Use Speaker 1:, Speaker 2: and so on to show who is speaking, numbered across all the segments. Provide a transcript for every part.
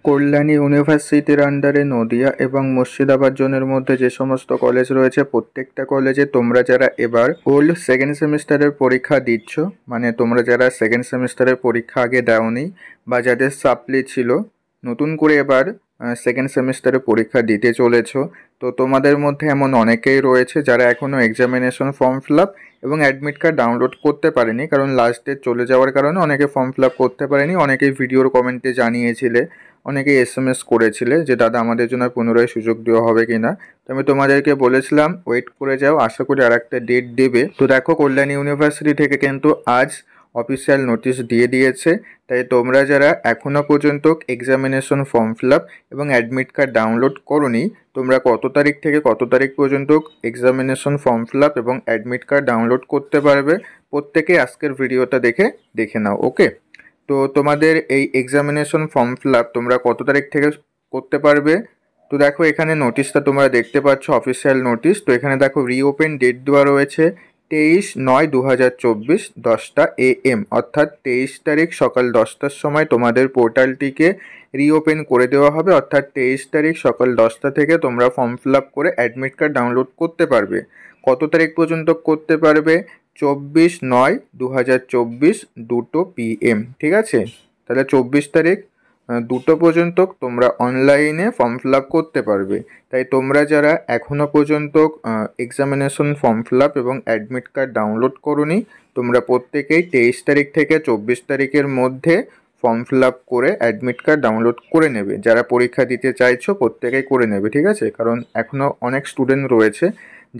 Speaker 1: কল্যাণী ইউনিভার্সিটির আন্ডারে নদিয়া এবং মুর্শিদাবাদ জোনের মধ্যে যে সমস্ত কলেজ রয়েছে প্রত্যেকটা কলেজে তোমরা যারা এবার ওল্ড সেকেন্ড সেমিস্টারের পরীক্ষা দিচ্ছ, মানে তোমরা যারা সেকেন্ড সেমিস্টারের পরীক্ষা আগে দাওনি বা যাদের সাপ্লি ছিল, নতুন করে এবার সেকেন্ড সেমিস্টারে পরীক্ষা দিতে চলেছো, তো তোমাদের মধ্যে এমন অনেকেই রয়েছে যারা এখনও এক্সামিনেশন ফর্ম ফিল আপ এবং অ্যাডমিট কার্ড ডাউনলোড করতে পারেনি, কারণ লাস্ট ডেট চলে যাওয়ার কারণে অনেকে ফর্ম ফিল আপ করতে পারেনি। অনেকেই ভিডিওর কমেন্টে জানিয়েছিলে, অনেকেই SMS করেছিলে যে দাদা আমাদের জন্য পুনরায় সুযোগ দেওয়া হবে কিনা। তো আমি তোমাদেরকে বলেছিলাম ওয়েট করে যাও, আশা করি আর একটা ডেট দেবে। তো দেখো কল্যাণী ইউনিভার্সিটি থেকে কিন্তু আজ অফিসিয়াল নোটিশ দিয়ে দিয়েছে, তাই তোমরা যারা এখনও পর্যন্ত এক্সামিনেশন ফর্ম ফিল আপ এবং অ্যাডমিট কার্ড ডাউনলোড করোনি, তোমরা কত তারিখ থেকে কত তারিখ পর্যন্ত এক্সামিনেশন ফর্ম ফিল আপ এবং অ্যাডমিট কার্ড ডাউনলোড করতে পারবে প্রত্যেকে আজকের ভিডিওটা দেখে নাও। ওকে, তো তোমাদের এই এক্সামিনেশন ফর্ম ফিল আপ তোমরা কত তারিখ থেকে করতে পারবে। তো দেখো এখানে নোটিশটা তোমরা দেখতে পাচ্ছ, অফিসিয়াল নোটিশ। তো এখানে দেখো রিওপেন ডেট দেওয়া রয়েছে 23/9/2024 10টা AM, অর্থাৎ 23 তারিখ সকাল 10টার সময় তোমাদের পোর্টালটিকে রিওপেন করে দেওয়া হবে। অর্থাৎ 23 তারিখ সকাল 10টা থেকে তোমরা ফর্ম ফিল আপ করে অ্যাডমিট কার্ড ডাউনলোড করতে পারবে। কত তারিখ পর্যন্ত করতে পারবে? 24/9/2024 2টো PM, ঠিক আছে? তাহলে 24 তারিখ 2টো পর্যন্ত তোমরা অনলাইনে ফর্ম ফিল আপ করতে পারবে। তাই তোমরা যারা এখনও পর্যন্ত এক্সামিনেশন ফর্ম ফিল আপ এবং অ্যাডমিট কার্ড ডাউনলোড করোনি, তোমরা প্রত্যেকেই 23 তারিখ থেকে 24 তারিখের মধ্যে ফর্ম ফিল আপ করে অ্যাডমিট কার্ড ডাউনলোড করে নেবে। যারা পরীক্ষা দিতে চাইছো প্রত্যেকেই করে নেবে, ঠিক আছে? কারণ এখনও অনেক স্টুডেন্ট রয়েছে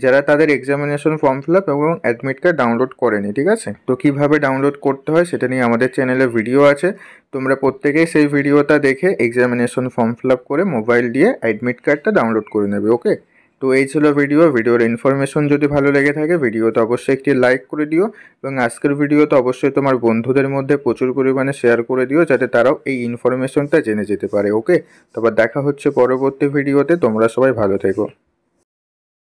Speaker 1: যারা তাদের এক্সামিনেশন ফর্ম ফিল আপ এবং অ্যাডমিট কার্ড ডাউনলোড করেনি, ঠিক আছে? তো কীভাবে ডাউনলোড করতে হয় সেটা নিয়ে আমাদের চ্যানেলে ভিডিও আছে, তোমরা প্রত্যেকেই সেই ভিডিওটা দেখে এক্সামিনেশন ফর্ম ফিল আপ করে মোবাইল দিয়ে অ্যাডমিট কার্ডটা ডাউনলোড করে নেবে। ওকে, তো এই ছিল ভিডিওর ইনফরমেশন যদি ভালো লেগে থাকে ভিডিওতে অবশ্যই একটি লাইক করে দিও এবং আজকের ভিডিওতে অবশ্যই তোমার বন্ধুদের মধ্যে প্রচুর পরিমাণে শেয়ার করে দিও যাতে তারাও এই ইনফরমেশনটা জেনে যেতে পারে। ওকে, তারপর দেখা হচ্ছে পরবর্তী ভিডিওতে, তোমরা সবাই ভালো থেকো।